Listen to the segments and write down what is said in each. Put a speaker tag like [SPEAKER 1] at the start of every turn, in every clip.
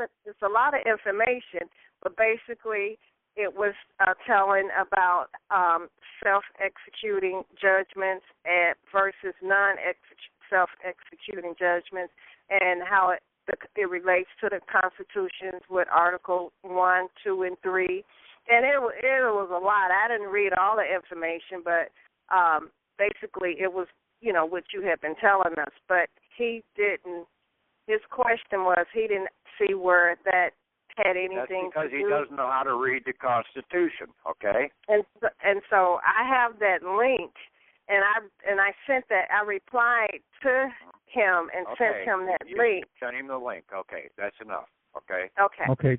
[SPEAKER 1] it's a lot of information, but basically it was telling about self-executing judgments versus self-executing judgments, and how it relates to the constitutions with Article 1, 2, and 3. And it was a lot. I didn't read all the information, but basically it was, what you had been telling us. But he didn't. His question was he didn't see where that had anything
[SPEAKER 2] That's because
[SPEAKER 1] to
[SPEAKER 2] he
[SPEAKER 1] do.
[SPEAKER 2] doesn't know how to read the Constitution, okay?
[SPEAKER 1] And so I have that link, and I sent that. I replied to him and sent him that link.
[SPEAKER 2] Send him the link. Okay, that's enough. Okay.
[SPEAKER 1] Okay.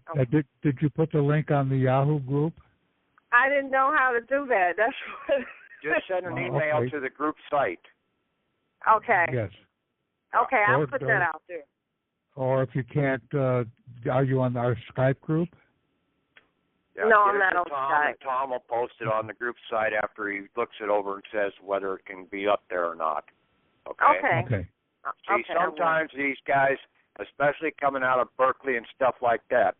[SPEAKER 3] Did you put the link on the Yahoo group?
[SPEAKER 1] I didn't know how to do that. That's what.
[SPEAKER 2] Just send an email to the group site.
[SPEAKER 1] Okay.
[SPEAKER 3] Yes.
[SPEAKER 1] Okay, I'll put that out there.
[SPEAKER 3] Or if you can't, are you on our Skype group?
[SPEAKER 2] Yeah,
[SPEAKER 1] no, I'm not on Skype.
[SPEAKER 2] And Tom will post it on the group site after he looks it over and says whether it can be up there or not. Okay?
[SPEAKER 3] Okay.
[SPEAKER 2] See, sometimes these guys, especially coming out of Berkeley and stuff like that,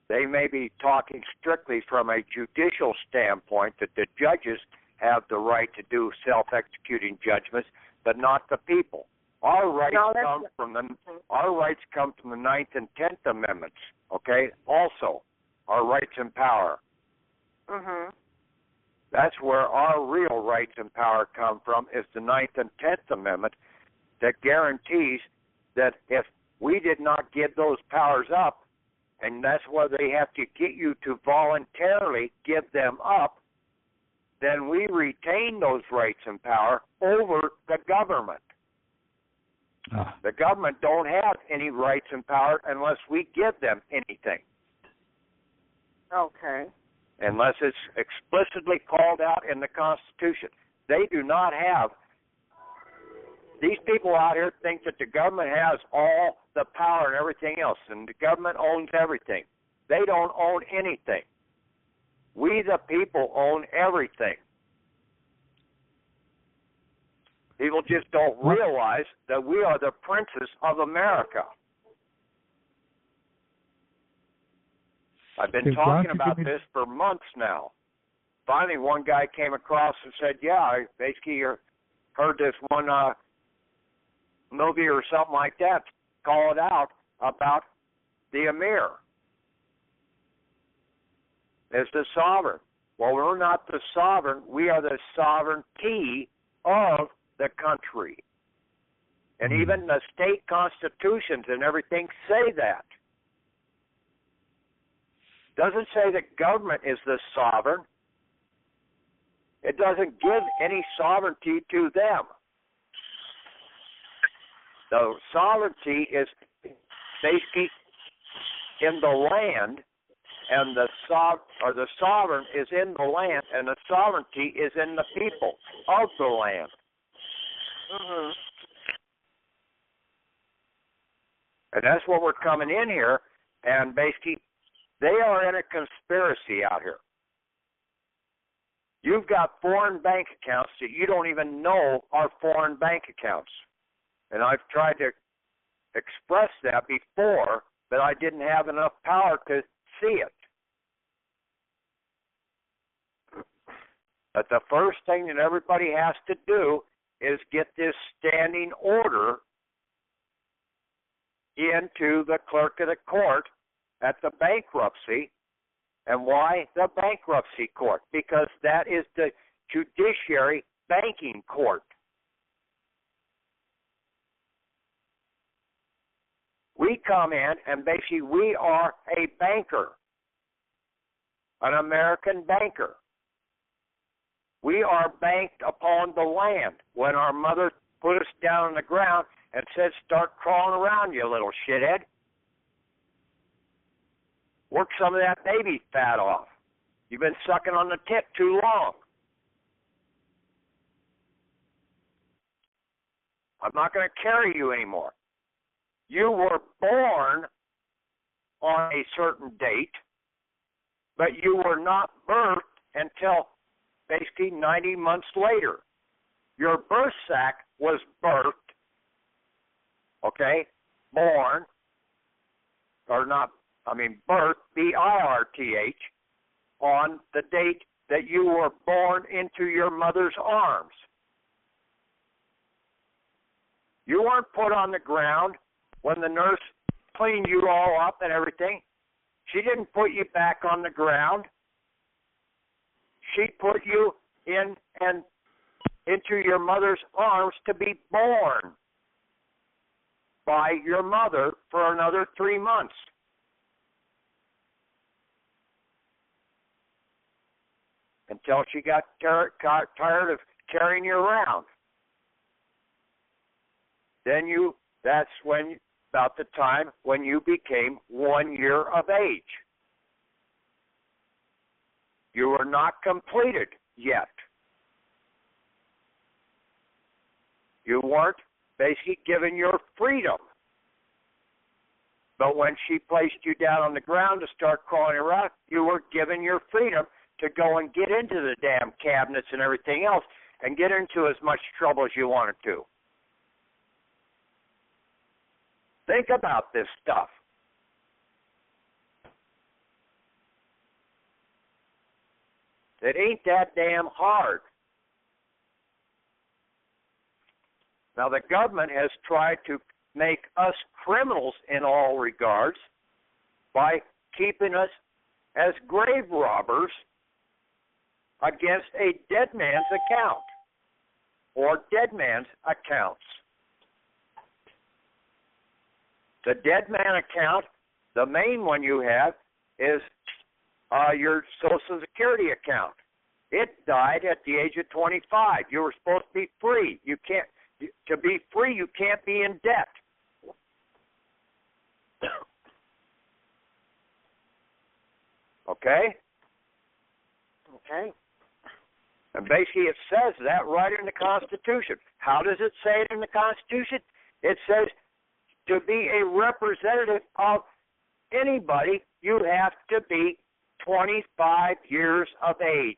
[SPEAKER 2] they may be talking strictly from a judicial standpoint that the judges have the right to do self-executing judgments, but not the people. Our rights come from the 9th and 10th Amendments. Okay. Also, our rights and power.
[SPEAKER 1] Mhm.
[SPEAKER 2] That's where our real rights and power come from. Is the 9th and 10th Amendment that guarantees that if we did not give those powers up, and that's where they have to get you to voluntarily give them up, then we retain those rights and power over the government. The government don't have any rights and power unless we give them anything.
[SPEAKER 1] Okay.
[SPEAKER 2] Unless it's explicitly called out in the Constitution. They do not have. These people out here think that the government has all the power and everything else, and the government owns everything. They don't own anything. We, the people, own everything. People just don't realize that we are the princes of America. I've been talking about this for months now. Finally, one guy came across and said, yeah, I basically heard this one movie or something like that call it out about the Emir as the sovereign. Well, we're not the sovereign. We are the sovereignty of the country. And even the state constitutions and everything say that. Doesn't say that government is the sovereign. It doesn't give any sovereignty to them. The sovereignty is basically in the land, and the sovereign is in the land, and the sovereignty is in the people of the land.
[SPEAKER 1] Mhm.
[SPEAKER 2] And that's what we're coming in here, and basically they are in a conspiracy out here. You've got foreign bank accounts that you don't even know are foreign bank accounts. And I've tried to express that before, but I didn't have enough power to see it. But the first thing that everybody has to do is get this standing order into the clerk of the court at the bankruptcy. And why the bankruptcy court? Because that is the judiciary banking court. We come in and basically we are a banker, an American banker. We are banked upon the land. When our mother put us down on the ground and said, start crawling around, you little shithead. Work some of that baby fat off. You've been sucking on the tip too long. I'm not going to carry you anymore. You were born on a certain date, but you were not birthed until basically 90 months later. Your birth sac was birthed, okay, born, or not birth, B-I-R-T-H, on the date that you were born into your mother's arms. You weren't put on the ground when the nurse cleaned you all up and everything. She didn't put you back on the ground. She put you into your mother's arms to be born by your mother for another 3 months. Until she got tired of carrying you around. That's about the time when you became 1 year of age. You were not completed yet. You weren't basically given your freedom. But when she placed you down on the ground to start crawling around, you were given your freedom to go and get into the damn cabinets and everything else and get into as much trouble as you wanted to. Think about this stuff. It ain't that damn hard. Now, the government has tried to make us criminals in all regards by keeping us as grave robbers against a dead man's account or dead man's accounts. The dead man account, the main one you have, is your Social Security account. It died at the age of 25. You were supposed to be free. To be free, you can't be in debt. Okay?
[SPEAKER 1] Okay.
[SPEAKER 2] And basically it says that right in the Constitution. How does it say it in the Constitution? It says to be a representative of anybody, you have to be 25 years of age.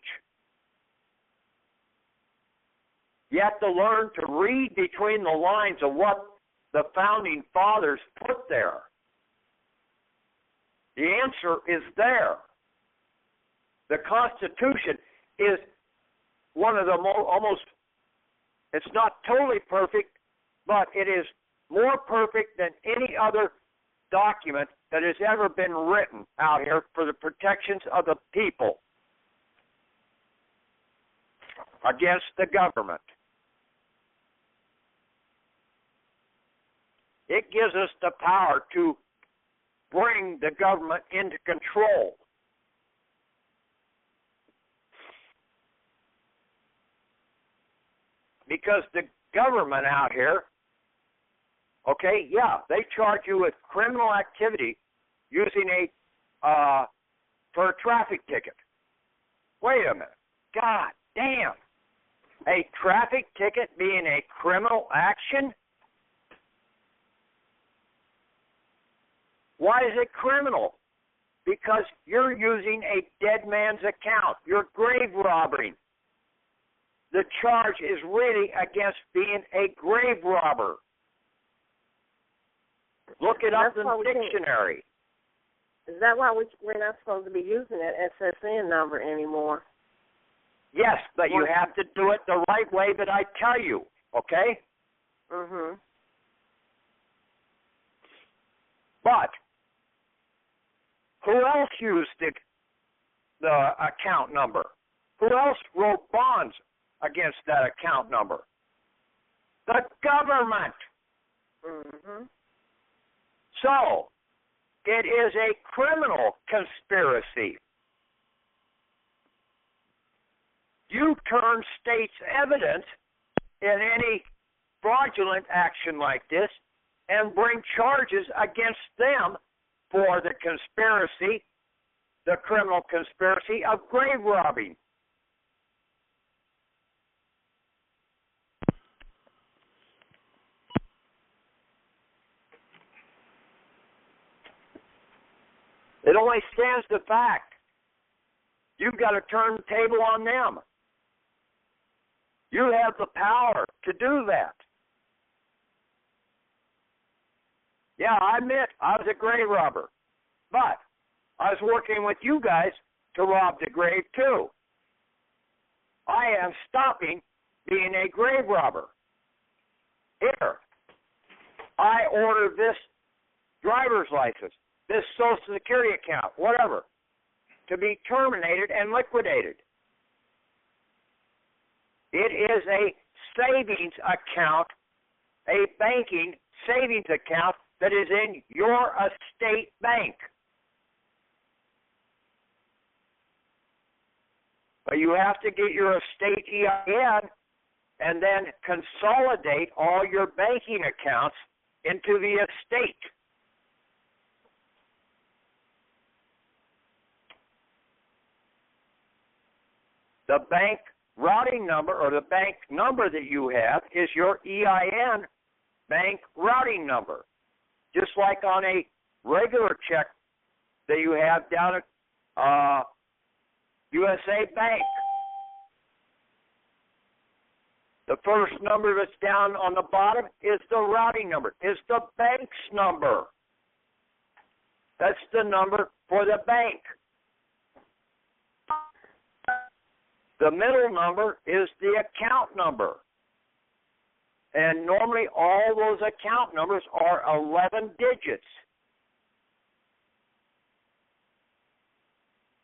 [SPEAKER 2] You have to learn to read between the lines of what the founding fathers put there. The answer is there. The Constitution is one of the it's not totally perfect, but it is more perfect than any other document that has ever been written out here for the protections of the people against the government. It gives us the power to bring the government into control. Because the government out here, okay, yeah, they charge you with criminal activity using for a traffic ticket. Wait a minute. God damn. A traffic ticket being a criminal action? Why is it criminal? Because you're using a dead man's account. You're grave robbing. The charge is really against being a grave robber. Look it up in the dictionary.
[SPEAKER 1] Is that why we're not supposed to be using that SSN number anymore?
[SPEAKER 2] Yes, but you have to do it the right way that I tell you, okay?
[SPEAKER 1] Mm-hmm.
[SPEAKER 2] But who else used the account number? Who else wrote bonds against that account number? The government.
[SPEAKER 1] Mm-hmm.
[SPEAKER 2] So, it is a criminal conspiracy. You turn state's evidence in any fraudulent action like this and bring charges against them for the conspiracy, the criminal conspiracy of grave robbing. It only stands to fact. You've got to turn the table on them. You have the power to do that. Yeah, I admit I was a grave robber. But I was working with you guys to rob the grave too. I am stopping being a grave robber. Here, I order this driver's license, this Social Security account, whatever, to be terminated and liquidated. It is a savings account, a banking savings account that is in your estate bank. But you have to get your estate EIN and then consolidate all your banking accounts into the estate. The bank routing number, or the bank number that you have, is your EIN bank routing number. Just like on a regular check that you have down at USA Bank. The first number that's down on the bottom is the routing number, is the bank's number. That's the number for the bank. The middle number is the account number. And normally all those account numbers are 11 digits.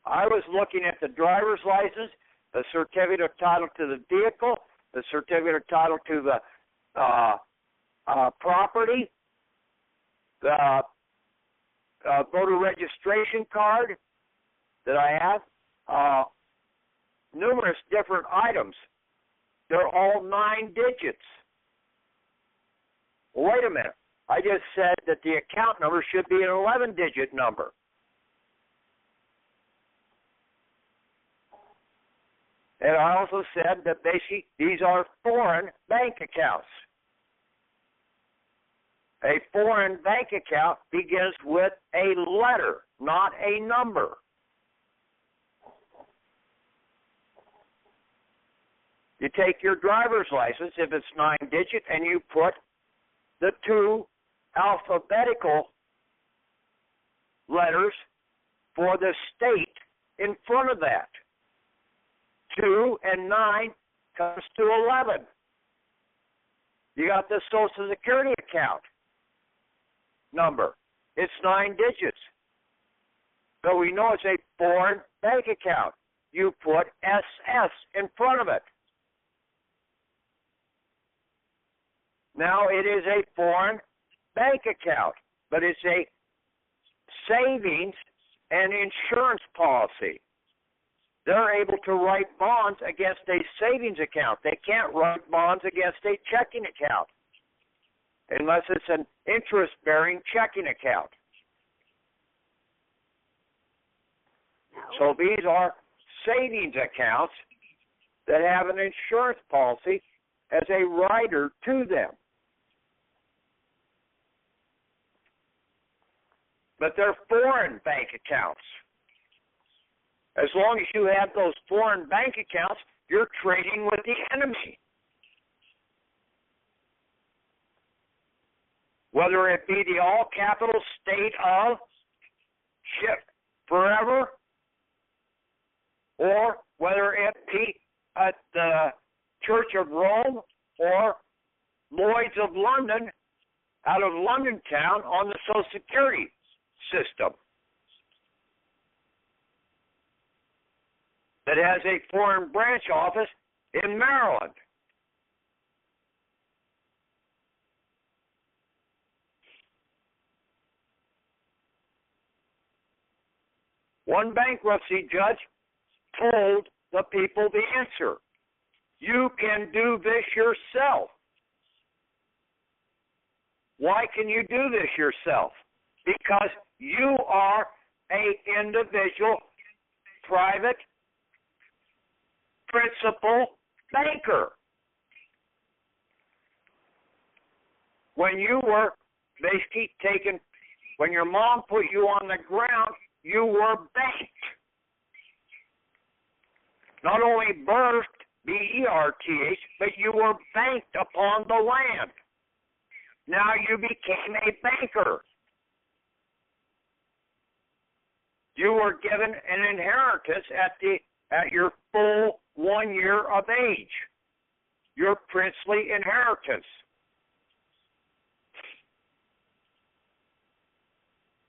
[SPEAKER 2] I was looking at the driver's license, the certificate of title to the vehicle, the certificate of title to the property, the voter registration card that I have, numerous different items. They're all 9 digits. Well, wait a minute. I just said that the account number should be an 11-digit number. And I also said that basically these are foreign bank accounts. A foreign bank account begins with a letter, not a number. You take your driver's license, if it's 9-digit, and you put the 2 alphabetical letters for the state in front of that. 2 and 9 comes to 11. You got the Social Security account number. It's 9 digits. So we know it's a foreign bank account. You put SS in front of it. Now it is a foreign bank account, but it's a savings and insurance policy. They're able to write bonds against a savings account. They can't write bonds against a checking account unless it's an interest-bearing checking account. So these are savings accounts that have an insurance policy as a rider to them. But they're foreign bank accounts. As long as you have those foreign bank accounts, you're trading with the enemy. Whether it be the all-capital state of ship forever, or whether it be at the Church of Rome or Lloyd's of London out of London town on the Social Security system that has a foreign branch office in Maryland. One bankruptcy judge told the people the answer. You can do this yourself. Why can you do this yourself? Because you are an individual, private, principal banker. When you were basically taken, when your mom put you on the ground, you were banked. Not only birthed, B-E-R-T-H, but you were banked upon the land. Now you became a banker. you were given an inheritance at your full 1 year of age, your princely inheritance.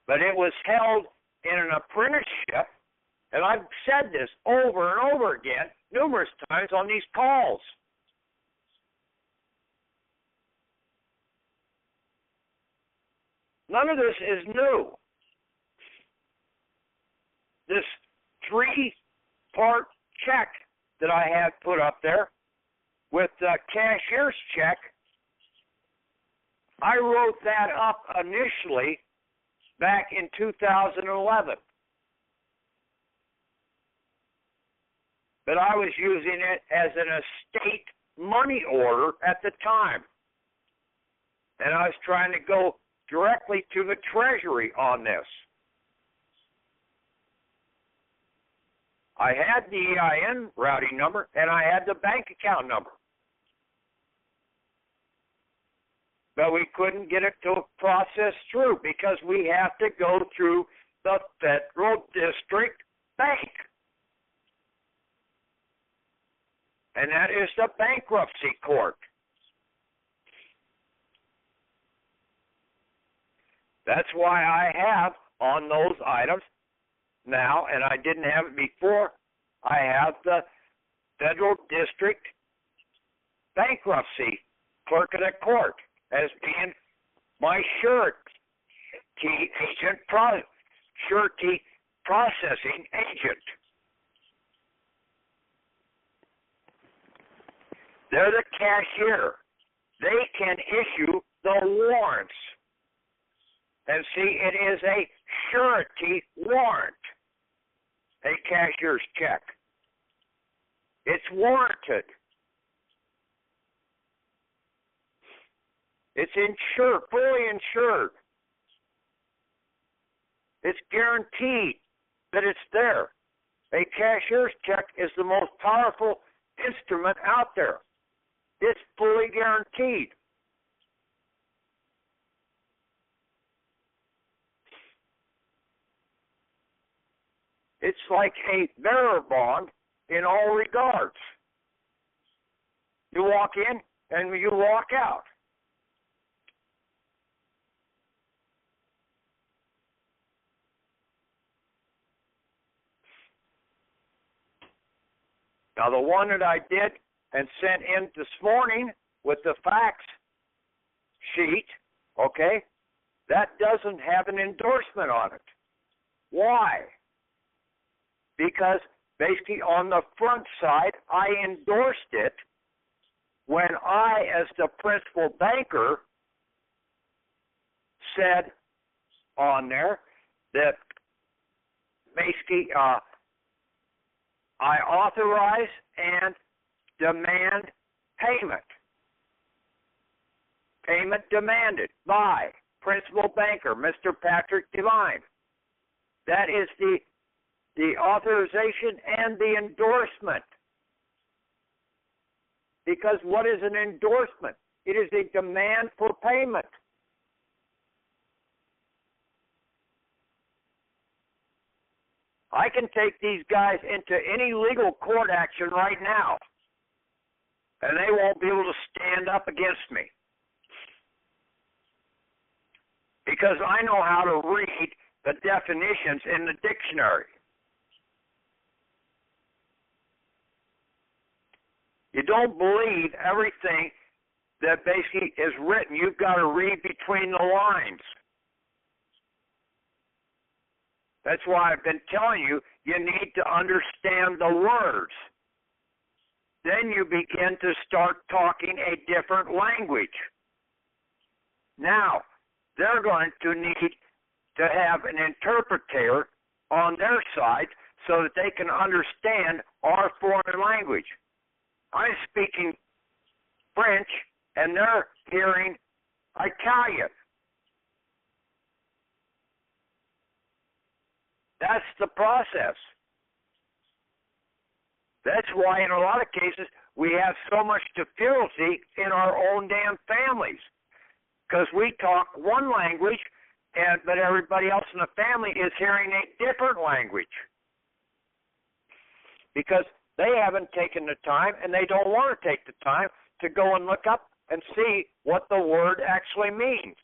[SPEAKER 2] But it was held in an apprenticeship, and I've said this over and over again numerous times on these calls. None of this is new. This 3-part check that I had put up there with the cashier's check, I wrote that up initially back in 2011. But I was using it as an estate money order at the time. And I was trying to go directly to the Treasury on this. I had the EIN routing number, and I had the bank account number. But we couldn't get it to process through because we have to go through the Federal District Bank. And that is the bankruptcy court. That's why I have on those items now, and I didn't have it before, I have the Federal District Bankruptcy Clerk of the Court as being my surety processing agent. They're the cashier. They can issue the warrants. And see, it is a surety warrant, a cashier's check. It's warranted. It's insured, fully insured. It's guaranteed that it's there. A cashier's check is the most powerful instrument out there. It's fully guaranteed. It's like a bearer bond in all regards. You walk in and you walk out. Now, the one that I did and sent in this morning with the fax sheet, okay, that doesn't have an endorsement on it. Why? Because basically on the front side, I endorsed it when I, as the principal banker, said on there that basically I authorize and demand payment. Payment demanded by principal banker, Mr. Patrick Devine. That is the authorization and the endorsement. Because what is an endorsement? It is a demand for payment. I can take these guys into any legal court action right now, and they won't be able to stand up against me. Because I know how to read the definitions in the dictionary. You don't believe everything that basically is written. You've got to read between the lines. That's why I've been telling you, you need to understand the words. Then you begin to start talking a different language. Now, they're going to need to have an interpreter on their side so that they can understand our foreign language. I'm speaking French, and they're hearing Italian. That's the process. That's why in a lot of cases we have so much difficulty in our own damn families. Because we talk one language but everybody else in the family is hearing a different language because they haven't taken the time and they don't want to take the time to go and look up and see what the word actually means.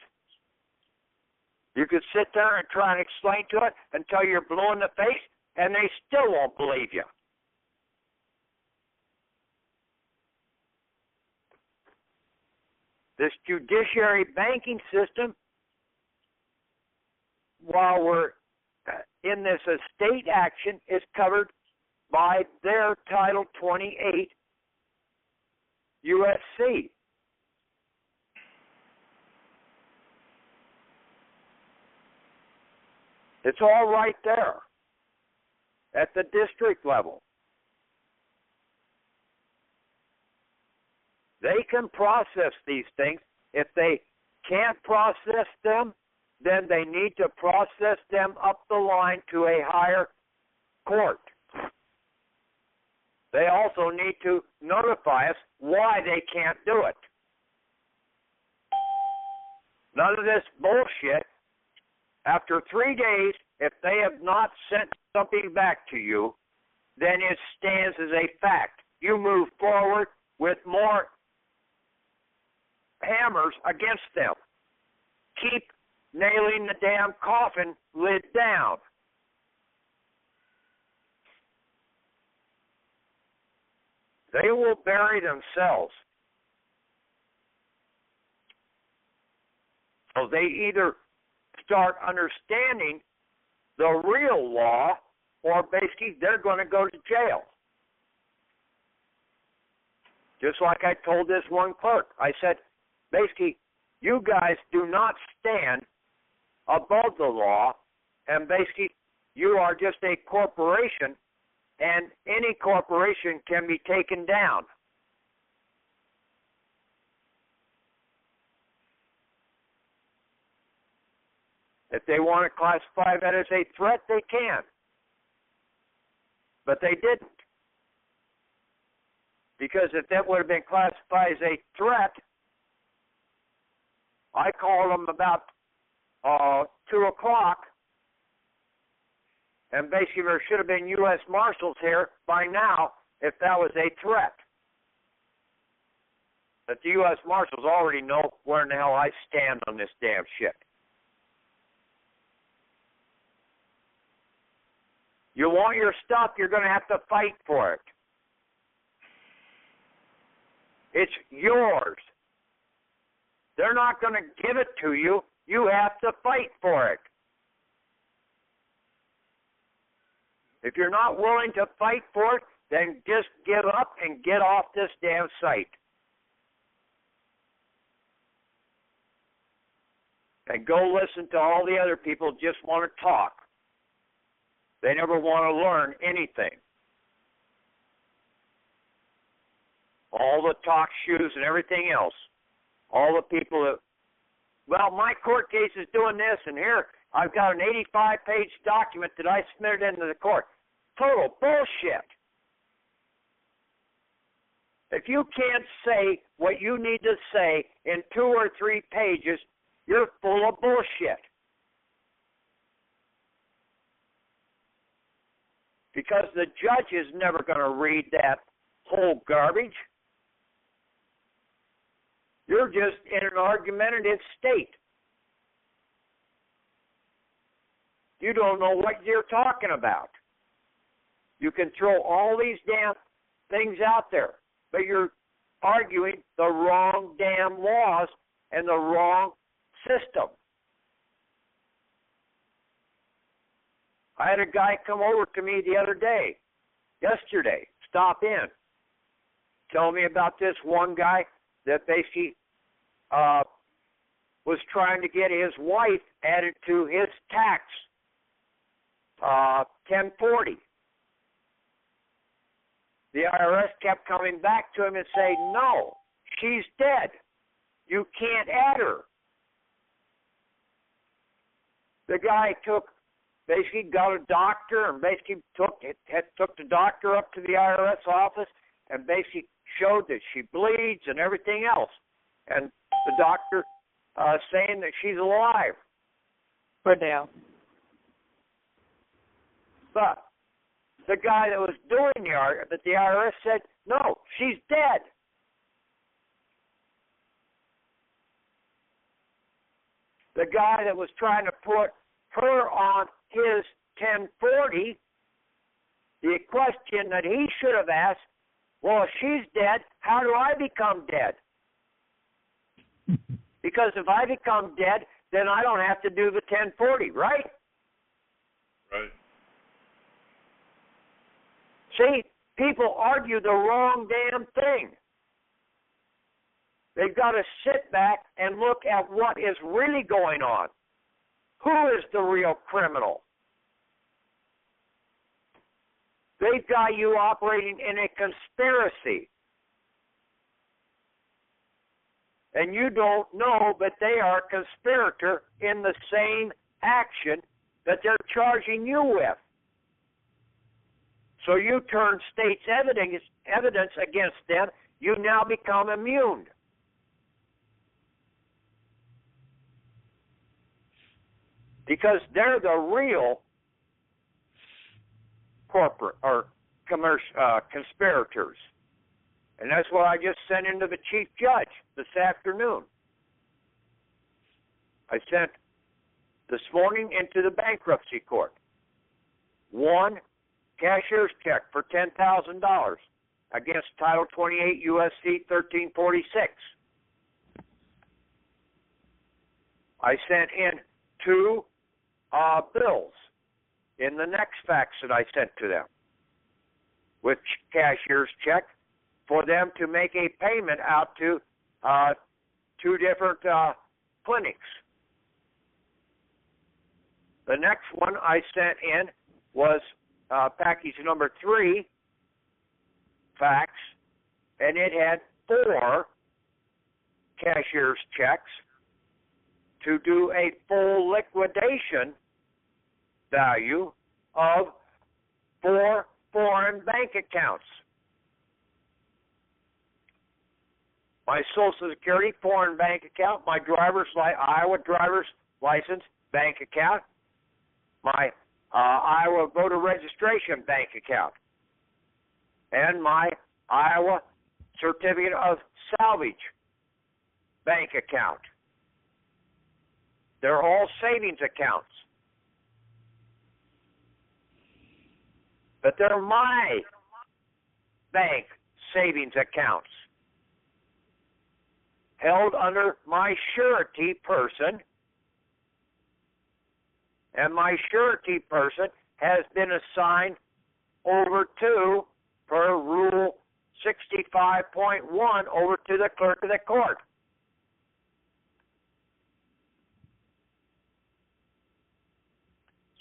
[SPEAKER 2] You could sit there and try and explain to it until you're blue in the face, and they still won't believe you. This judiciary banking system, while we're in this estate action, is covered by their Title 28 USC. It's all right there at the district level. They can process these things. If they can't process them, then they need to process them up the line to a higher court. They also need to notify us why they can't do it. None of this bullshit. After 3 days, if they have not sent something back to you, then it stands as a fact. You move forward with more hammers against them. Keep nailing the damn coffin lid down. They will bury themselves. So they either start understanding the real law, or basically they're going to go to jail. Just like I told this one clerk. I said, basically, you guys do not stand above the law, and basically you are just a corporation, and any corporation can be taken down. If they want to classify that as a threat, they can. But they didn't. Because if that would have been classified as a threat, I called them about 2 o'clock, and basically there should have been U.S. Marshals here by now if that was a threat. But the U.S. Marshals already know where in the hell I stand on this damn shit. You want your stuff, you're going to have to fight for it. It's yours. They're not going to give it to you. You have to fight for it. If you're not willing to fight for it, then just give up and get off this damn site. And go listen to all the other people who just want to talk. They never want to learn anything. All the talk shoes and everything else. All the people that, well, my court case is doing this, and here I've got an 85-page document that I submitted into the court. Total bullshit. If you can't say what you need to say in 2 or 3 pages, you're full of bullshit. Because the judge is never going to read that whole garbage. You're just in an argumentative state. You don't know what you're talking about. You can throw all these damn things out there, but you're arguing the wrong damn laws and the wrong system. I had a guy come over to me the other day, yesterday, stop in, tell me about this one guy that basically was trying to get his wife added to his tax 1040. The IRS kept coming back to him and saying, no, she's dead. You can't add her. The guy basically got a doctor and basically took the doctor up to the IRS office and basically showed that she bleeds and everything else. And the doctor saying that she's alive.
[SPEAKER 1] Cordell.
[SPEAKER 2] But the guy that was doing the IRS said, no, she's dead. The guy that was trying to put her on his 1040, the question that he should have asked, well, if she's dead, how do I become dead? Because if I become dead, then I don't have to do the 1040, right?
[SPEAKER 4] Right.
[SPEAKER 2] See, people argue the wrong damn thing. They've got to sit back and look at what is really going on. Who is the real criminal? They've got you operating in a conspiracy. And you don't know, but they are a conspirator in the same action that they're charging you with. So you turn state's evidence against them, you now become immune. Because they're the real corporate or conspirators. And that's what I just sent into the chief judge this afternoon. I sent this morning into the bankruptcy court. One cashier's check for $10,000 against Title 28 U.S.C. 1346. I sent in two bills in the next fax that I sent to them with cashier's check for them to make a payment out to two different clinics. The next one I sent in was package number 3 fax, and it had 4 cashier's checks to do a full liquidation value of 4 foreign bank accounts. My Social Security foreign bank account, my Iowa driver's license bank account, my Iowa voter registration bank account, and my Iowa certificate of salvage bank account. They're all savings accounts. But they're my bank savings accounts, held under my surety person, and my surety person has been assigned over to, per Rule 65.1, over to the clerk of the court.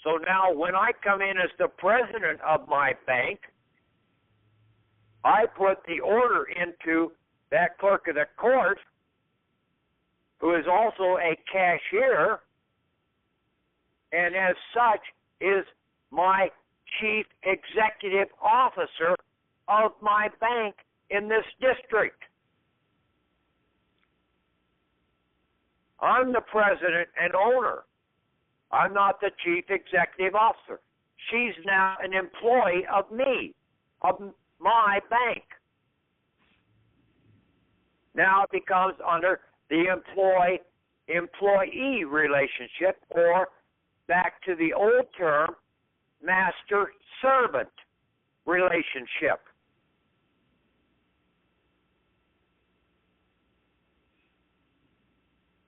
[SPEAKER 2] So now when I come in as the president of my bank, I put the order into that clerk of the court, who is also a cashier, and as such is my chief executive officer of my bank in this district. I'm the president and owner. I'm not the chief executive officer. She's now an employee of me, of my bank. Now it becomes under the employee relationship, or back to the old term, master-servant relationship.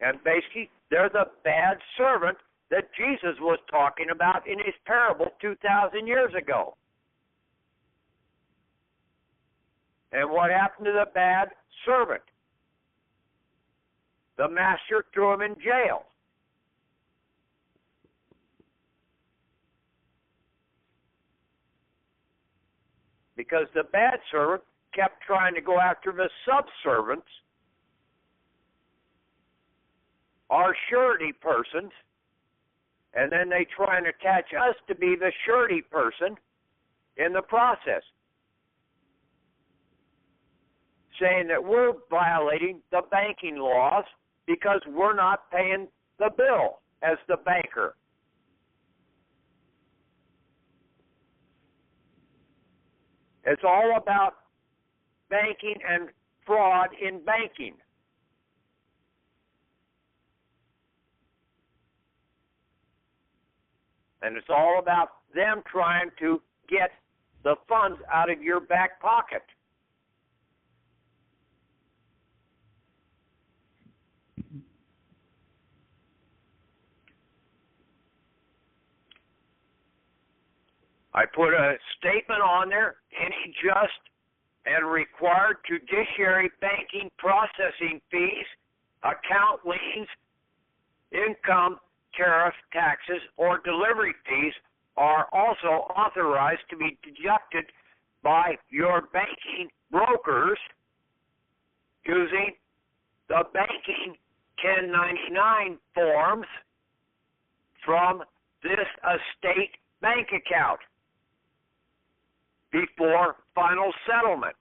[SPEAKER 2] And basically, they're the bad servant that Jesus was talking about in his parable 2,000 years ago. And what happened to the bad servant? The master threw him in jail. Because the bad servant kept trying to go after the subservients, our surety persons, and then they try and attach us to be the surety person in the process, saying that we're violating the banking laws because we're not paying the bill as the banker It's all about banking and fraud in banking. And it's all about them trying to get the funds out of your back pocket. I put a statement on there, any just and required judiciary banking processing fees, account liens, income, tariff, taxes, or delivery fees are also authorized to be deducted by your banking brokers using the banking 1099 forms from this estate bank account before final settlement.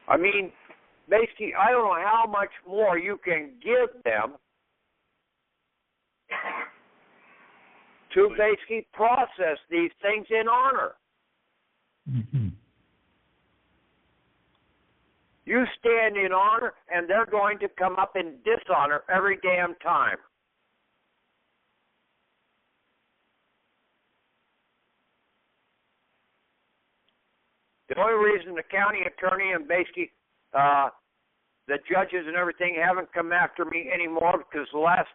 [SPEAKER 2] I mean, basically, I don't know how much more you can give them to basically process these things in honor.
[SPEAKER 3] Mm-hmm.
[SPEAKER 2] You stand in honor, and they're going to come up in dishonor every damn time. The only reason the county attorney and basically the judges and everything haven't come after me anymore because the last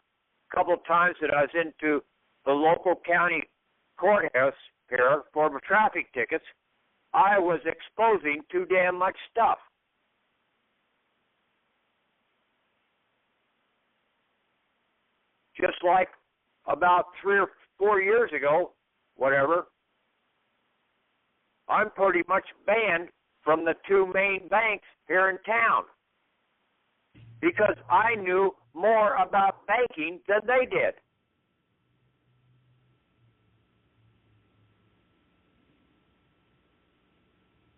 [SPEAKER 2] couple of times that I was into the local county courthouse here for the traffic tickets, I was exposing too damn much stuff. Just like about 3 or 4 years ago, whatever, I'm pretty much banned from the 2 main banks here in town because I knew more about banking than they did.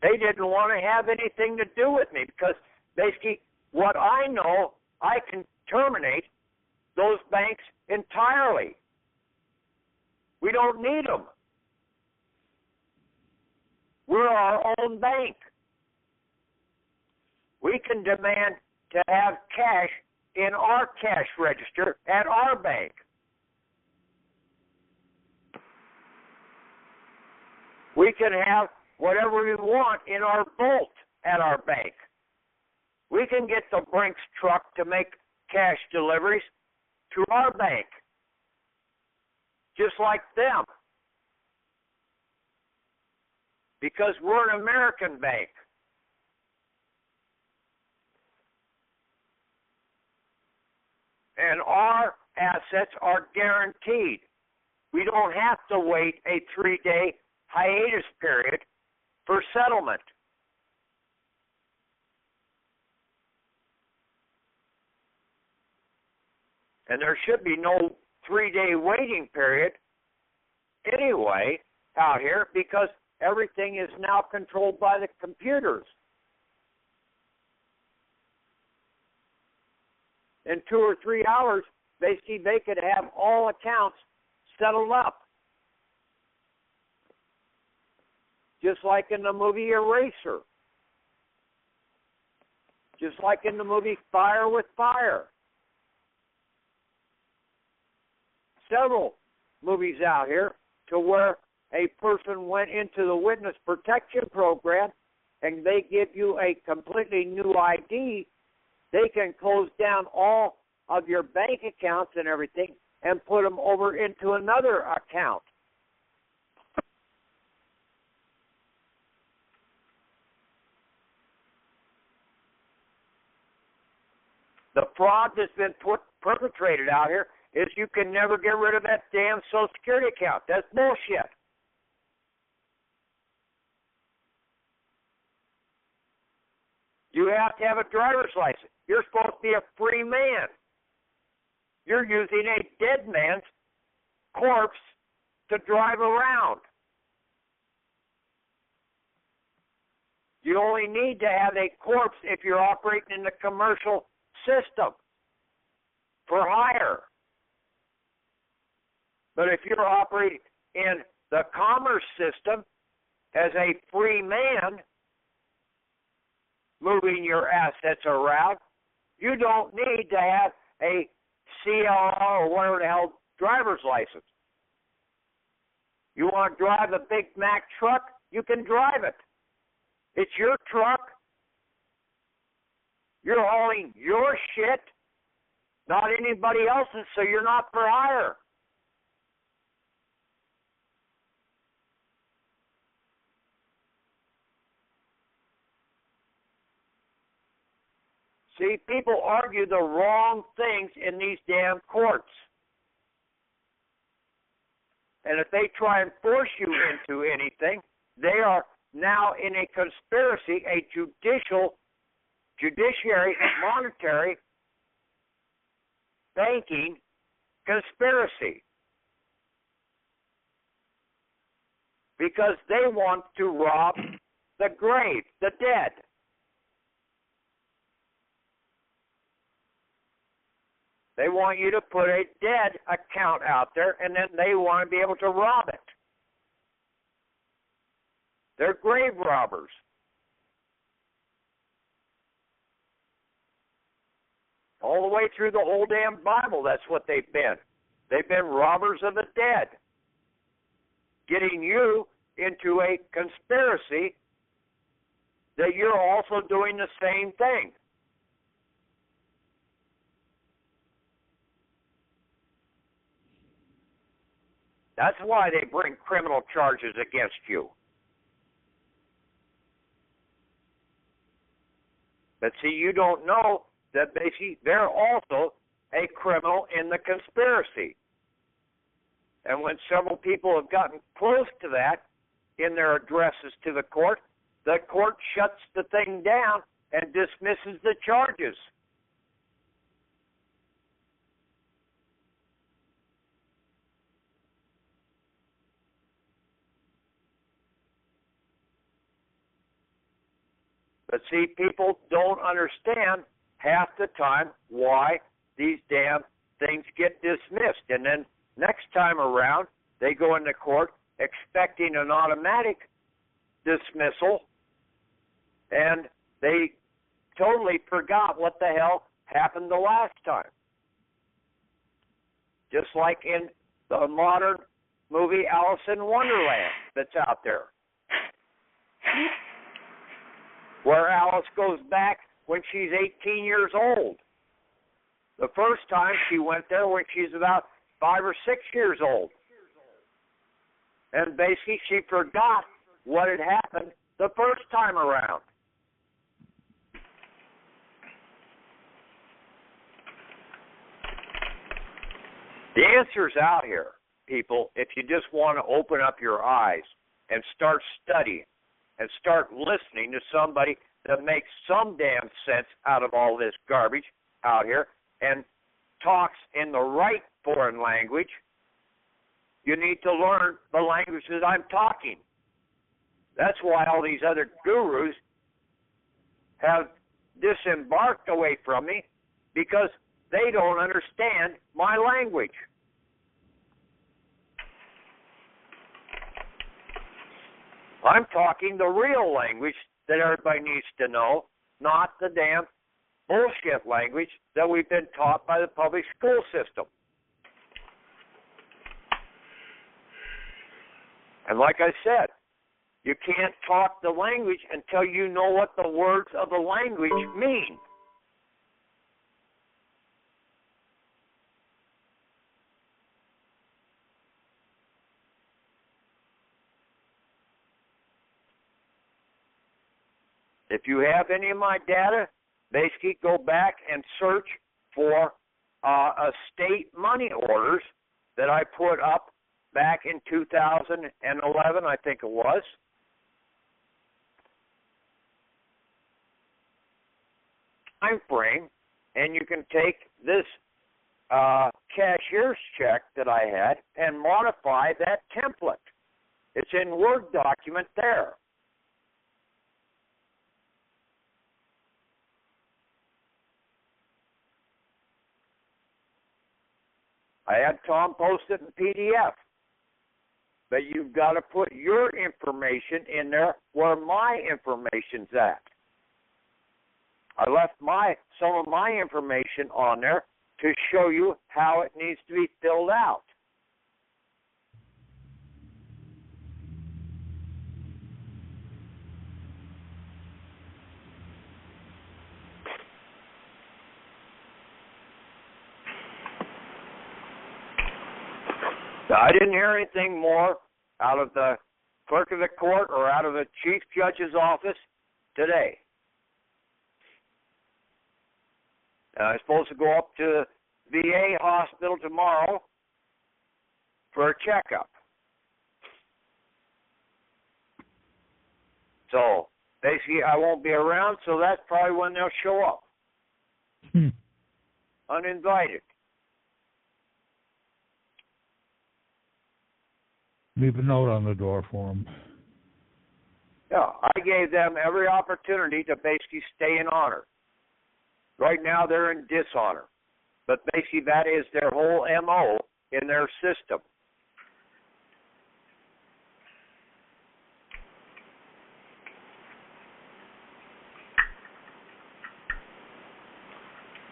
[SPEAKER 2] They didn't want to have anything to do with me because basically what I know, I can terminate those banks entirely. We don't need them. We're our own bank. We can demand to have cash in our cash register at our bank. We can have whatever we want in our vault at our bank. We can get the Brinks truck to make cash deliveries to our bank, just like them, because we're an American bank. And our assets are guaranteed. We don't have to wait a 3-day hiatus period for settlement. And there should be no 3-day waiting period anyway out here because everything is now controlled by the computers. In 2 or 3 hours, basically they could have all accounts settled up. Just like in the movie Eraser. Just like in the movie Fire with Fire. Several movies out here to where a person went into the witness protection program and they give you a completely new ID. They can close down all of your bank accounts and everything and put them over into another account. The fraud that's been perpetrated out here is you can never get rid of that damn Social Security account. That's bullshit. You have to have a driver's license. You're supposed to be a free man. You're using a dead man's corpse to drive around. You only need to have a corpse if you're operating in the commercial system. for hire. But if you're operating in the commerce system as a free man, moving your assets around, you don't need to have a CLR or whatever the hell driver's license. You want to drive a Big Mac truck? You can drive it. It's your truck. You're hauling your shit, not anybody else's, so you're not for hire. See, people argue the wrong things in these damn courts. And if they try and force you into anything, they are now in a conspiracy, a judiciary, monetary, banking conspiracy. Because they want to rob the grave, the dead. They want you to put a dead account out there, and then they want to be able to rob it. They're grave robbers. All the way through the whole damn Bible, that's what they've been. They've been robbers of the dead, getting you into a conspiracy that you're also doing the same thing. That's why they bring criminal charges against you. But see, you don't know that basically they're also a criminal in the conspiracy. And when several people have gotten close to that in their addresses to the court shuts the thing down and dismisses the charges. But see, people don't understand half the time why these damn things get dismissed. And then next time around, they go into court expecting an automatic dismissal, and they totally forgot what the hell happened the last time. Just like in the modern movie Alice in Wonderland that's out there, where Alice goes back when she's 18 years old. The first time she went there when she's about 5 or 6 years old. And basically she forgot what had happened the first time around. The answer's out here, people, if you just want to open up your eyes and start studying and start listening to somebody that makes some damn sense out of all this garbage out here and talks in the right foreign language. You need to learn the language that I'm talking. That's why all these other gurus have disembarked away from me, because they don't understand my language. I'm talking the real language that everybody needs to know, not the damn bullshit language that we've been taught by the public school system. And like I said, you can't talk the language until you know what the words of the language mean. If you have any of my data, basically go back and search for estate money orders that I put up back in 2011, I think it was. Time frame, and you can take this cashier's check that I had and modify that template. It's in Word document there. I had Tom post it in PDF. But you've got to put your information in there where my information's at. I left some of my information on there to show you how it needs to be filled out. Now, I didn't hear anything more out of the clerk of the court or out of the chief judge's office today. I'm supposed to go up to the VA hospital tomorrow for a checkup. So, basically, I won't be around, so that's probably when they'll show up. Uninvited.
[SPEAKER 3] Leave a note on the door for them.
[SPEAKER 2] Yeah, I gave them every opportunity to basically stay in honor. Right now, they're in dishonor. But basically, that is their whole MO in their system.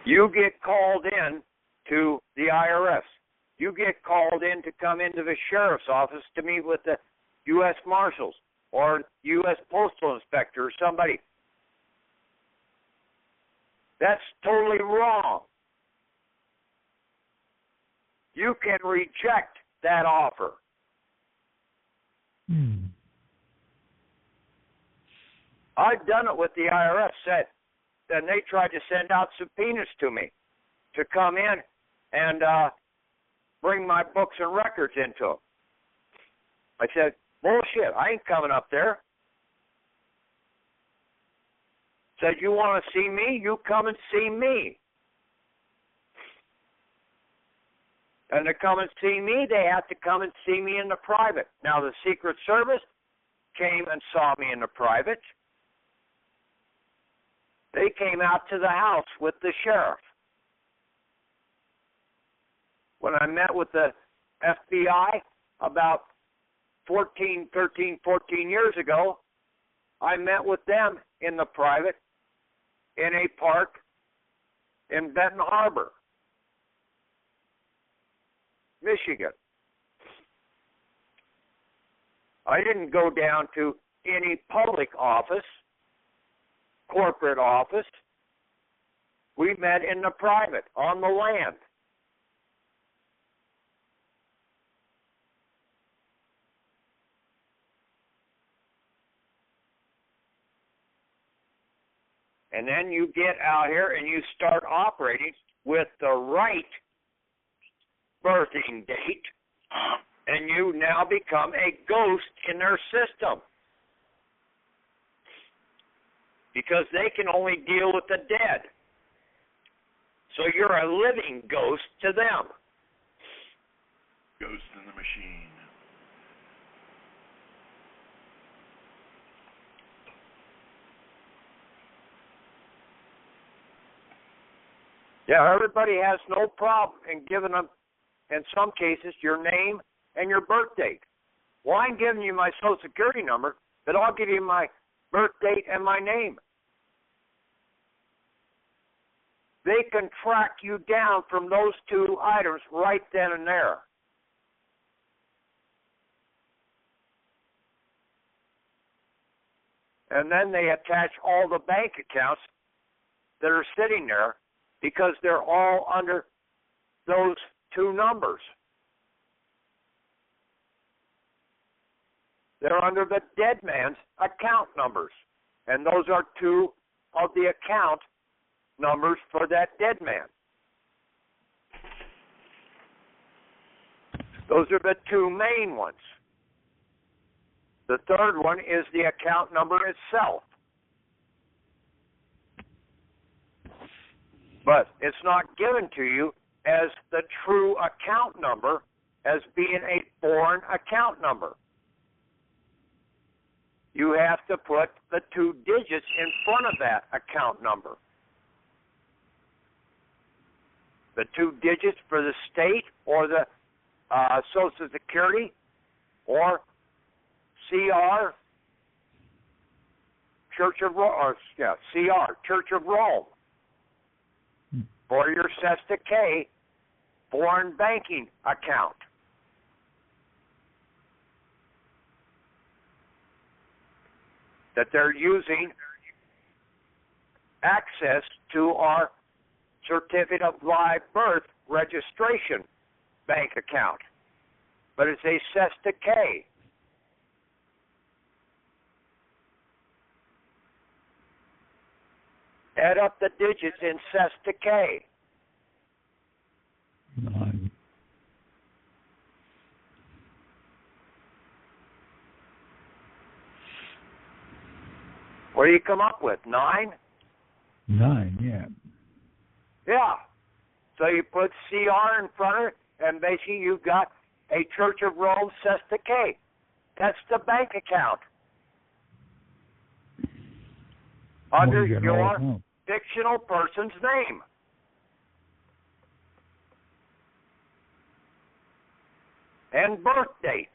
[SPEAKER 2] You get called in to the IRS. You get called in to come into the sheriff's office to meet with the U.S. Marshals or U.S. Postal Inspector or somebody. That's totally wrong. You can reject that offer. I've done it with the IRS, and they tried to send out subpoenas to me to come in and bring my books and records into them. I said, bullshit, I ain't coming up there. Said, you want to see me? You come and see me. And to come and see me, they have to come and see me in the private. Now, the Secret Service came and saw me in the private. They came out to the house with the sheriff. When I met with the FBI about 14 years ago, I met with them in the private in a park in Benton Harbor, Michigan. I didn't go down to any public office, corporate office. We met in the private, on the land. And then you get out here and you start operating with the right birthing date, and you now become a ghost in their system. Because they can only deal with the dead. So you're a living ghost to them.
[SPEAKER 4] Ghost in the machine.
[SPEAKER 2] Yeah, everybody has no problem in giving them, in some cases, your name and your birth date. Well, I'm giving you my Social Security number, but I'll give you my birth date and my name. They can track you down from those two items right then and there. And then they attach all the bank accounts that are sitting there because they're all under those two numbers. They're under the dead man's account numbers. And those are two of the account numbers for that dead man. Those are the two main ones. The third one is the account number itself. But it's not given to you as the true account number, as being a foreign account number. You have to put the two digits in front of that account number. the 2 digits for the state or the Social Security or CR, Church of Rome, CR, Church of Rome, for your Cesta K foreign banking account. That they're using access to our certificate of live birth registration bank account. But it's a Cesta K. Add up the digits in Cesta K.
[SPEAKER 3] 9.
[SPEAKER 2] What do you come up with? 9?
[SPEAKER 3] 9, yeah.
[SPEAKER 2] Yeah. So you put CR in front of it, and basically you've got a Church of Rome Cesta K. That's the bank account. Under your fictional person's name. And birth date.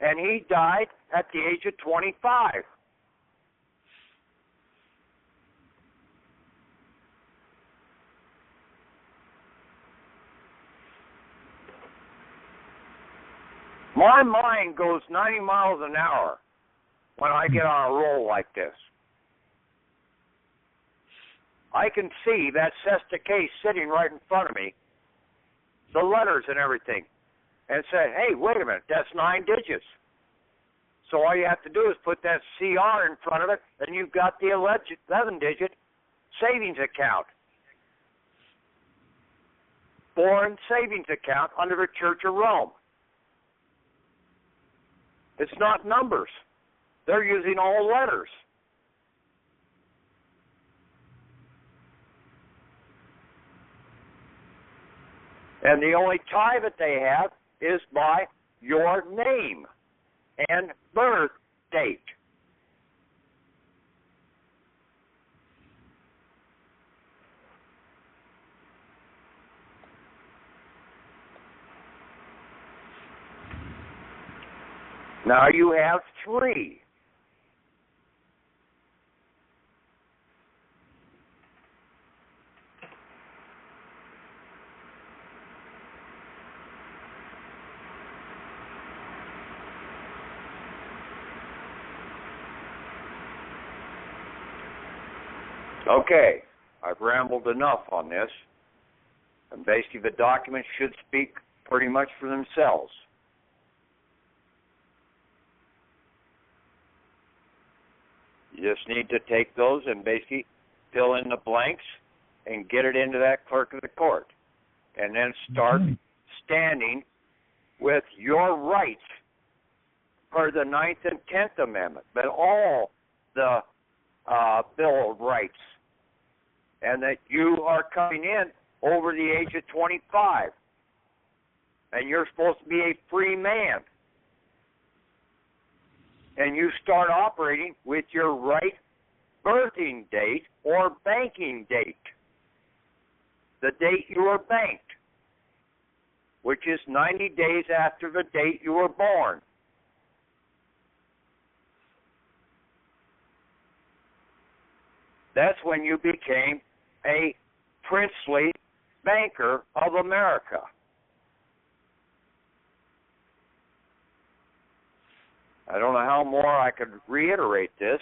[SPEAKER 2] And he died at the age of 25. My mind goes 90 miles an hour when I get on a roll like this. I can see that Cesta K sitting right in front of me, the letters and everything, and say, hey, wait a minute, that's 9 digits. So all you have to do is put that CR in front of it, and you've got the 11-digit savings account. Foreign savings account under the Church of Rome. It's not numbers. They're using all letters. And the only tie that they have is by your name and birth date. Now you have 3. Okay, I've rambled enough on this, and basically the documents should speak pretty much for themselves. You just need to take those and basically fill in the blanks and get it into that clerk of the court, and then start standing with your rights per the 9th and 10th Amendment, but all the Bill of Rights, and that you are coming in over the age of 25, and you're supposed to be a free man, and you start operating with your right birthing date or banking date, the date you were banked, which is 90 days after the date you were born. That's when you became a princely banker of America. I don't know how more I could reiterate this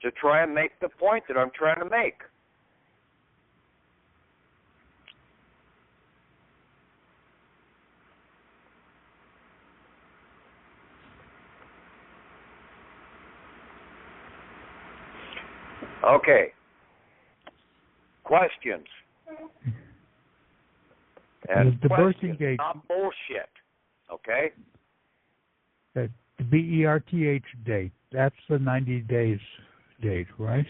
[SPEAKER 2] to try and make the point that I'm trying to make. Okay. Questions? And
[SPEAKER 3] the
[SPEAKER 2] questions,
[SPEAKER 3] birthing date,
[SPEAKER 2] not bullshit. Okay?
[SPEAKER 3] The BERTH date, that's the 90 days date, right?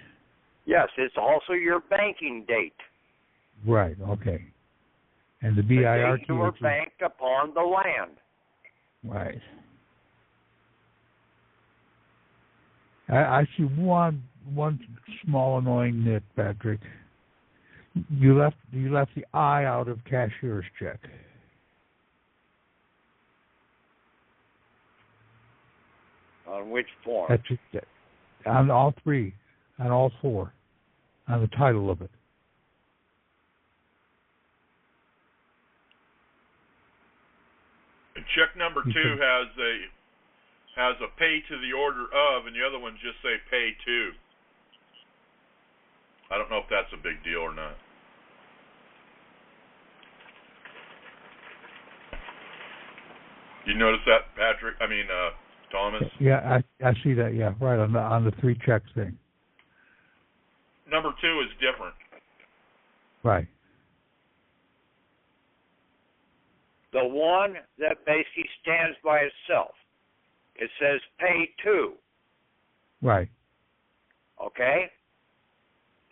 [SPEAKER 2] Yes, it's also your banking date.
[SPEAKER 3] Right, okay. And the
[SPEAKER 2] The
[SPEAKER 3] BIRTH.
[SPEAKER 2] date you were banked upon the land.
[SPEAKER 3] Right. I see one small annoying nit, Patrick. You left the I out of cashier's check.
[SPEAKER 2] On which form?
[SPEAKER 3] That's it. On all three, on all four, on the title of it.
[SPEAKER 4] Check number 2 has a pay to the order of, and the other ones just say pay to. I don't know if that's a big deal or not. You notice that, Patrick? I mean, Thomas?
[SPEAKER 3] Yeah, I see that. Yeah, right on the three checks thing.
[SPEAKER 4] Number 2 is different.
[SPEAKER 3] Right.
[SPEAKER 2] The one that basically stands by itself. It says pay to.
[SPEAKER 3] Right.
[SPEAKER 2] Okay?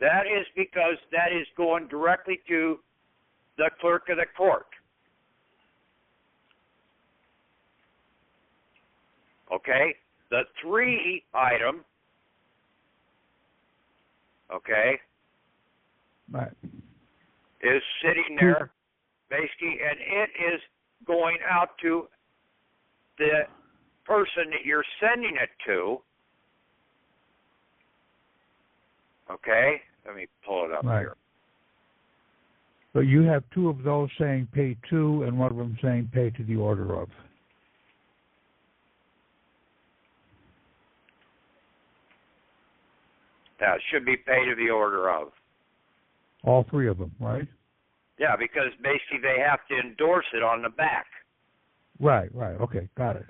[SPEAKER 2] That is because that is going directly to the clerk of the court. Okay? The 3 item, okay,
[SPEAKER 3] Right.
[SPEAKER 2] is sitting there basically, and it is going out to the person that you're sending it to. Okay? Let me pull it up here.
[SPEAKER 3] But you have 2 of those saying pay to and one of them saying pay to the order of.
[SPEAKER 2] Now, it should be pay to the order of.
[SPEAKER 3] All 3 of them, right?
[SPEAKER 2] Yeah, because basically they have to endorse it on the back.
[SPEAKER 3] Right. Okay, got it.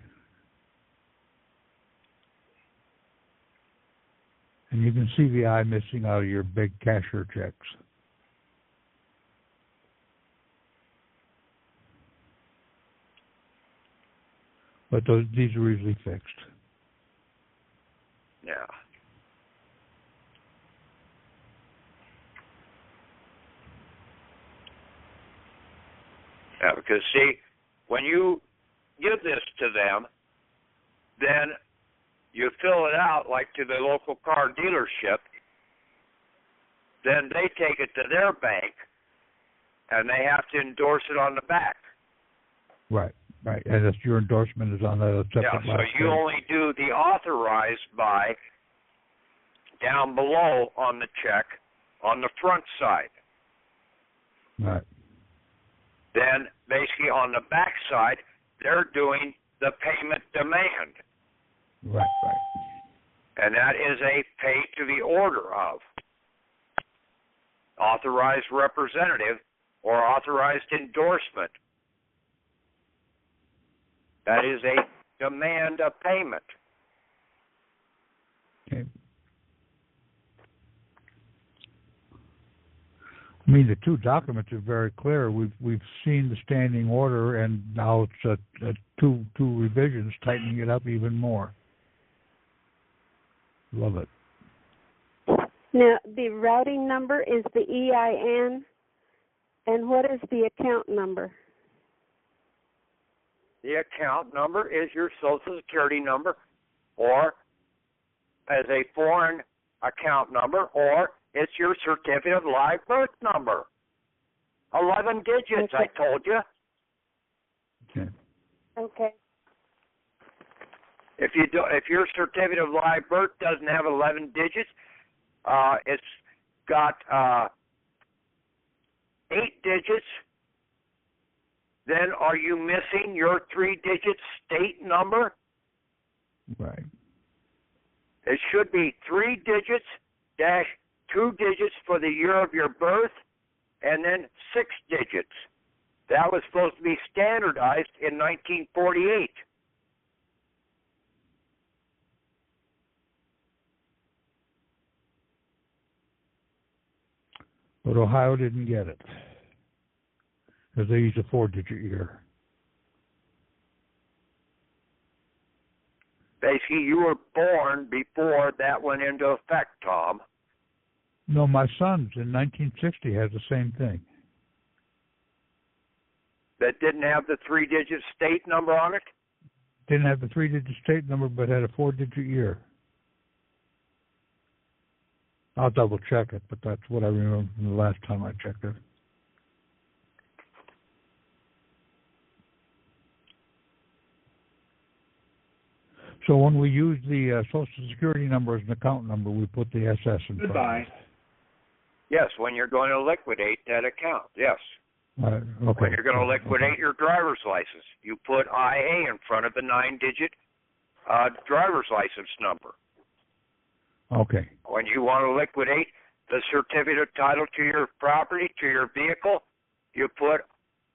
[SPEAKER 3] And you can see the I missing out of your big cashier checks. But these are easily fixed.
[SPEAKER 2] Yeah. Yeah, because see, when you give this to them, then you fill it out like to the local car dealership, then they take it to their bank, and they have to endorse it on the back.
[SPEAKER 3] Right. And that's your endorsement is on the separate.
[SPEAKER 2] Yeah, so you only do the authorized by down below on the check on the front side.
[SPEAKER 3] Right.
[SPEAKER 2] Then basically on the back side, they're doing the payment demand.
[SPEAKER 3] Right.
[SPEAKER 2] And that is a pay to the order of. Authorized representative or authorized endorsement. That is a demand of payment.
[SPEAKER 3] Okay. I mean, the 2 documents are very clear. We've seen the standing order, and now it's two revisions, tightening it up even more. Love it.
[SPEAKER 5] Now, the routing number is the EIN, and what is the account number?
[SPEAKER 2] The account number is your Social Security number, or as a foreign account number, or it's your certificate of live birth number. 11 digits,
[SPEAKER 5] Okay.
[SPEAKER 2] I told you.
[SPEAKER 5] Okay.
[SPEAKER 2] If your certificate of live birth doesn't have 11 digits, it's got 8 digits. Then are you missing your 3-digit state number?
[SPEAKER 3] Right.
[SPEAKER 2] It should be 3 digits dash 2 digits for the year of your birth, and then 6 digits. That was supposed to be standardized in 1948.
[SPEAKER 3] But Ohio didn't get it because they used a 4-digit year.
[SPEAKER 2] Basically, you were born before that went into effect, Tom.
[SPEAKER 3] No, my son's in 1960 has the same thing.
[SPEAKER 2] That didn't have the 3-digit state number on it?
[SPEAKER 3] Didn't have the 3-digit state number, but had a 4-digit year. I'll double check it, but that's what I remember from the last time I checked it. So when we use the Social Security number as an account number, we put the SS in front of it.
[SPEAKER 2] Yes, when you're going to liquidate that account, yes.
[SPEAKER 3] Okay.
[SPEAKER 2] When you're going to liquidate your driver's license, you put IA in front of the 9-digit driver's license number.
[SPEAKER 3] Okay.
[SPEAKER 2] When you want to liquidate the certificate of title to your property, to your vehicle, you put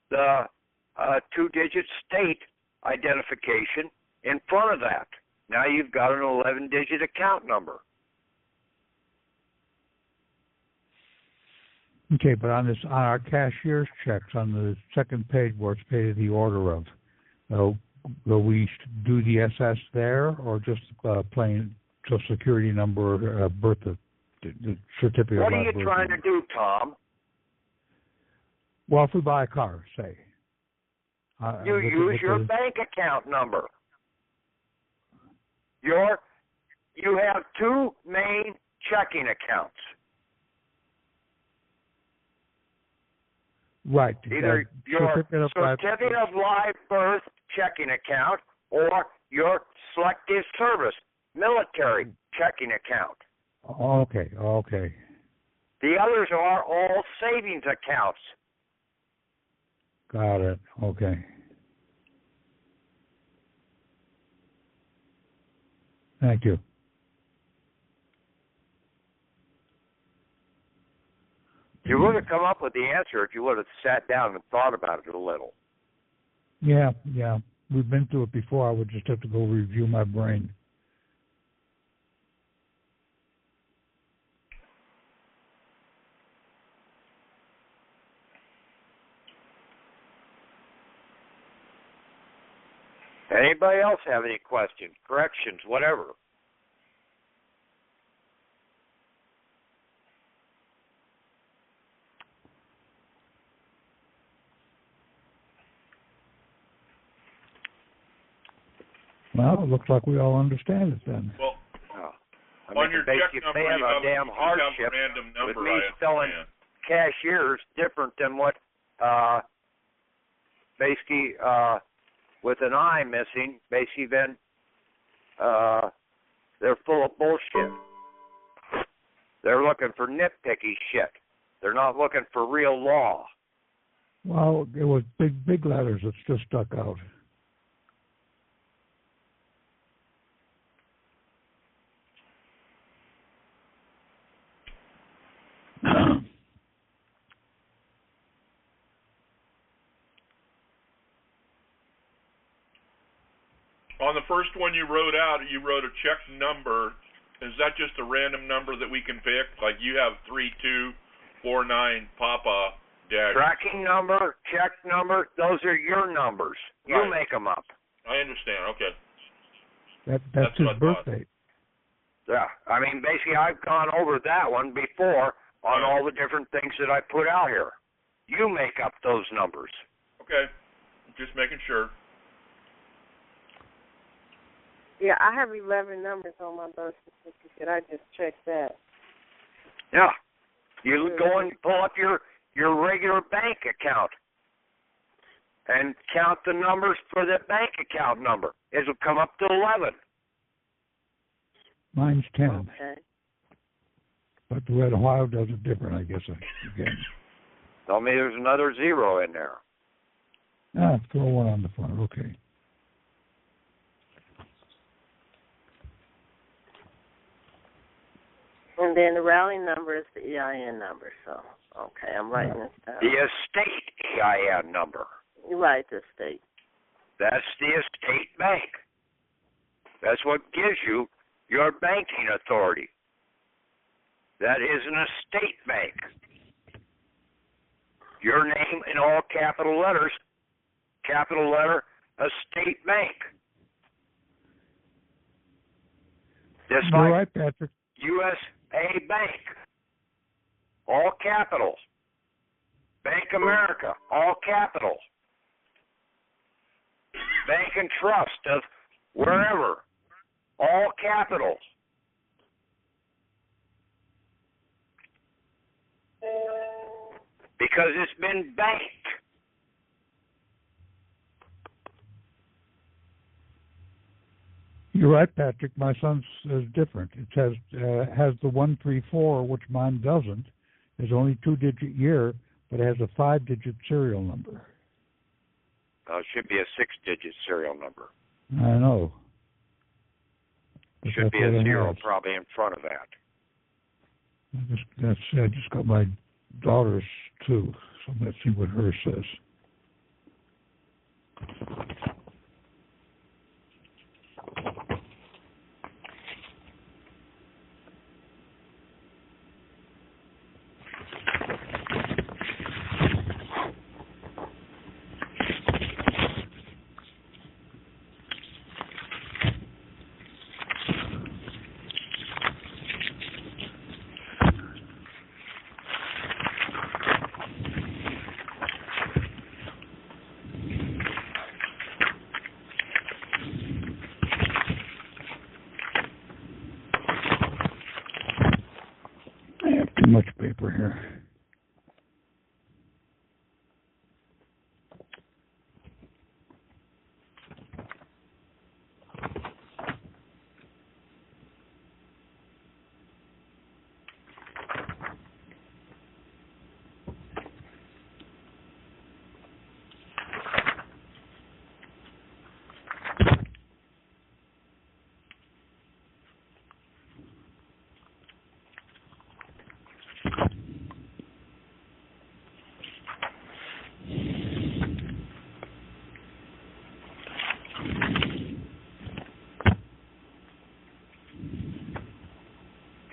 [SPEAKER 2] the 2-digit state identification in front of that. Now you've got an 11-digit account number.
[SPEAKER 3] Okay, but on our cashier's checks on the second page where it's paid the order of, will we do the SS there or just plain Social Security number, the certificate?
[SPEAKER 2] What are you trying to do, Tom?
[SPEAKER 3] Well, if we buy a car, say.
[SPEAKER 2] You use your bank account number. You have two main checking accounts.
[SPEAKER 3] Right.
[SPEAKER 2] Either your certificate of live birth checking account or your selective service military checking account.
[SPEAKER 3] Okay.
[SPEAKER 2] The others are all savings accounts.
[SPEAKER 3] Got it. Okay. Thank you.
[SPEAKER 2] You would have come up with the answer if you would have sat down and thought about it a little.
[SPEAKER 3] Yeah. We've been through it before. I would just have to go review my brain.
[SPEAKER 2] Anybody else have any questions, corrections, whatever?
[SPEAKER 3] Well, it looks like we all understand it then.
[SPEAKER 4] Well,
[SPEAKER 2] on
[SPEAKER 4] your check number,
[SPEAKER 2] you have a damn
[SPEAKER 4] a
[SPEAKER 2] hardship
[SPEAKER 4] random number.
[SPEAKER 2] with me spelling cashiers different than what basically with an I missing, basically then they're full of bullshit. They're looking for nitpicky shit. They're not looking for real law.
[SPEAKER 3] Well, it was big letters that just stuck out.
[SPEAKER 4] On the first one you wrote out, you wrote a check number. Is that just a random number that we can pick? Like you have 3249 Papa dash.
[SPEAKER 2] Tracking number, check number, those are your numbers. You
[SPEAKER 4] Right.
[SPEAKER 2] make them up.
[SPEAKER 4] I understand. Okay.
[SPEAKER 3] That's his birthday.
[SPEAKER 2] Yeah, I mean, basically, I've gone over that one before on all the different things that I put out here. You make up those numbers.
[SPEAKER 4] Okay. Just making sure.
[SPEAKER 1] Yeah, I have 11 numbers on my birth certificate. I just checked that.
[SPEAKER 2] Yeah. You go and pull up your regular bank account and count the numbers for the bank account number. It'll come up to 11.
[SPEAKER 3] Mine's 10.
[SPEAKER 1] Okay.
[SPEAKER 3] But the Red Ohio does it different, I guess, again.
[SPEAKER 2] Tell me there's another 0 in there.
[SPEAKER 3] Throw one on the front, okay.
[SPEAKER 1] And then the routing number is the EIN number. So, okay, I'm writing this down.
[SPEAKER 2] The estate EIN number.
[SPEAKER 1] You write the state.
[SPEAKER 2] That's the estate bank. That's what gives you your banking authority. That is an estate bank. Your name in all capital letters, capital letter, estate bank. Just
[SPEAKER 3] You're
[SPEAKER 2] like
[SPEAKER 3] right, Patrick.
[SPEAKER 2] USA Bank, all capitals. Bank America, all capitals. Bank and Trust of wherever, all capitals. because it's been banked.
[SPEAKER 3] You're right, Patrick. My son's is different. It has the 134, which mine doesn't. It's only 2-digit year, but it has a 5-digit serial number.
[SPEAKER 2] It should be a 6-digit serial number.
[SPEAKER 3] I know.
[SPEAKER 2] Should be a 0 probably in front of that.
[SPEAKER 3] I just got my daughter's too, so let's see what hers says. Too much paper here.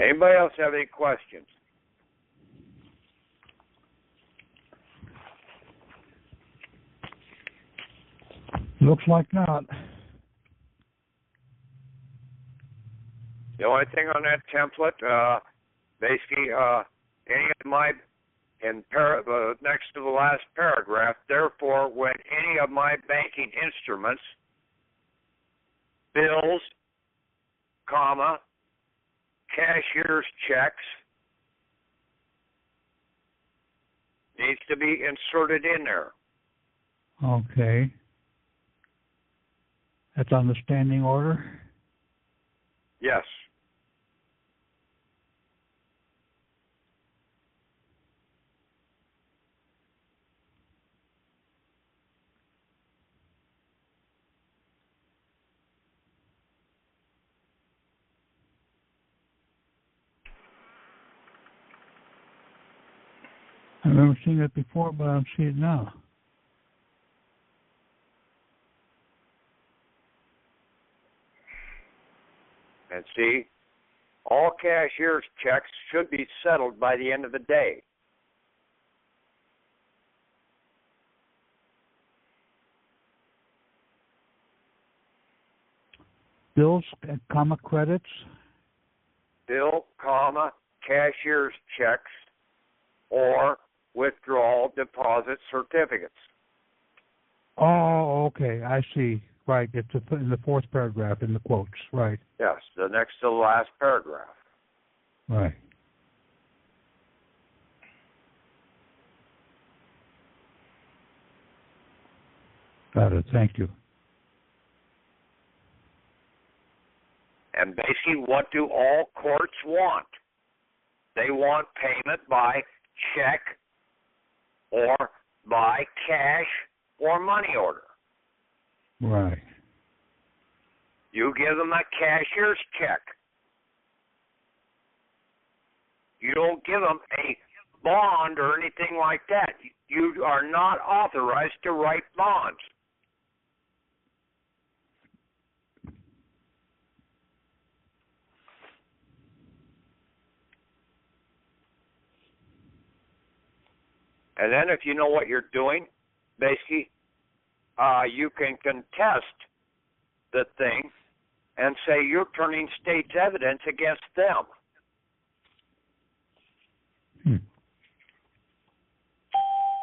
[SPEAKER 2] Anybody else have any questions?
[SPEAKER 3] Looks like not.
[SPEAKER 2] The only thing on that template, basically, any of my, next to the last paragraph, therefore, when any of my banking instruments, bills, comma, cashier's checks, needs to be inserted in there.
[SPEAKER 3] Okay. That's on the standing order?
[SPEAKER 2] Yes.
[SPEAKER 3] I've never seen it before, but I'm seeing it now.
[SPEAKER 2] And see, all cashier's checks should be settled by the end of the day.
[SPEAKER 3] Bills, comma, credits?
[SPEAKER 2] Bill, comma, cashier's checks, or withdrawal deposit certificates.
[SPEAKER 3] Oh, okay, I see. Right, it's in the fourth paragraph in the quotes, right.
[SPEAKER 2] Yes, the next to the last paragraph.
[SPEAKER 3] Right. Got it, thank you.
[SPEAKER 2] And basically, what do all courts want? They want payment by check or by cash or money order.
[SPEAKER 3] Right.
[SPEAKER 2] You give them a cashier's check. You don't give them a bond or anything like that. You are not authorized to write bonds. And then if you know what you're doing, basically, you can contest the thing and say you're turning state's evidence against them.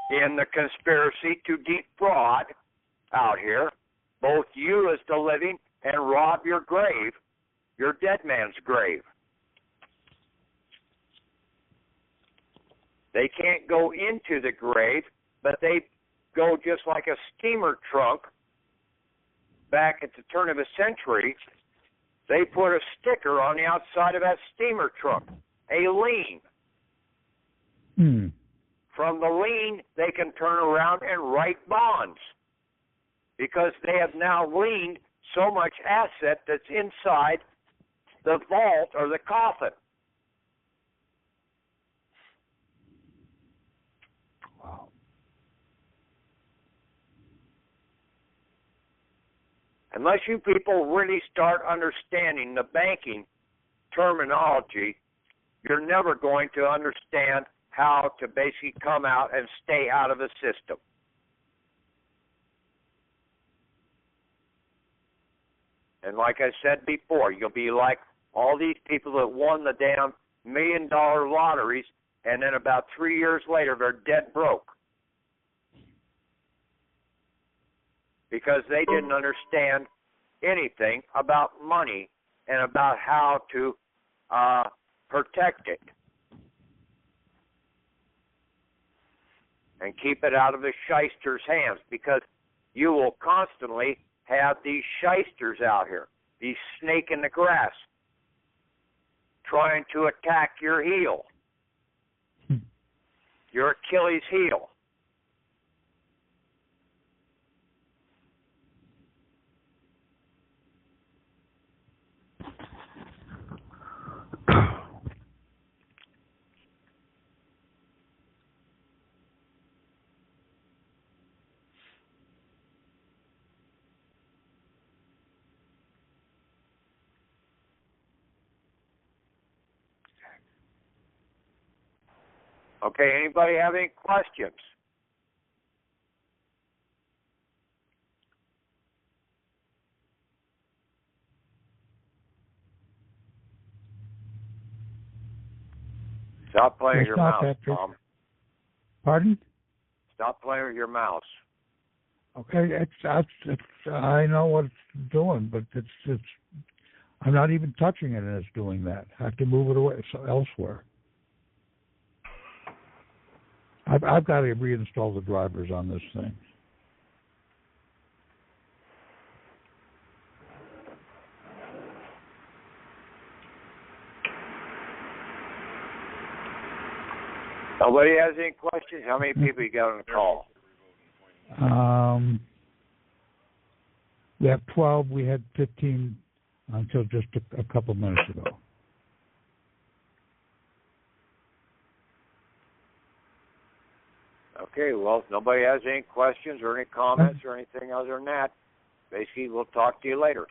[SPEAKER 2] In the conspiracy to defraud out here, both you as the living and rob your grave, your dead man's grave. They can't go into the grave, but they go just like a steamer trunk. Back at the turn of the century, they put a sticker on the outside of that steamer trunk, a lien. From the lien, they can turn around and write bonds because they have now liened so much asset that's inside the vault or the coffin.
[SPEAKER 3] Wow.
[SPEAKER 2] Unless you people really start understanding the banking terminology, you're never going to understand how to basically come out and stay out of the system. And like I said before, you'll be like all these people that won the damn $1 million lotteries, and then about 3 years later, they're dead broke. Because they didn't understand anything about money and about how to protect it and keep it out of the shyster's hands, because you will constantly have these shysters out here, these snake in the grass, trying to attack your heel, your Achilles heel. Okay, anybody have any questions? Stop playing with your mouse,
[SPEAKER 3] Patrick.
[SPEAKER 2] Tom.
[SPEAKER 3] Pardon?
[SPEAKER 2] Stop playing with your mouse.
[SPEAKER 3] Okay, it's I know what it's doing, but it's I'm not even touching it, and it's doing that. I have to move it away elsewhere. I've got to reinstall the drivers on this thing.
[SPEAKER 2] Nobody has any questions? How many people you got on the call?
[SPEAKER 3] We have 12. We had 15 until just a couple minutes ago.
[SPEAKER 2] Okay, well, if nobody has any questions or any comments or anything other than that, basically we'll talk to you later.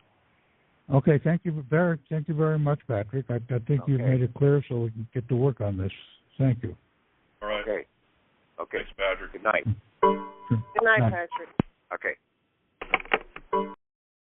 [SPEAKER 3] Okay, thank you very much, Patrick. I think you've made it clear, so we can get to work on this. Thank you.
[SPEAKER 4] All right.
[SPEAKER 2] Okay.
[SPEAKER 4] Thanks, Patrick.
[SPEAKER 2] Good night.
[SPEAKER 1] Good night, Patrick.
[SPEAKER 2] Okay.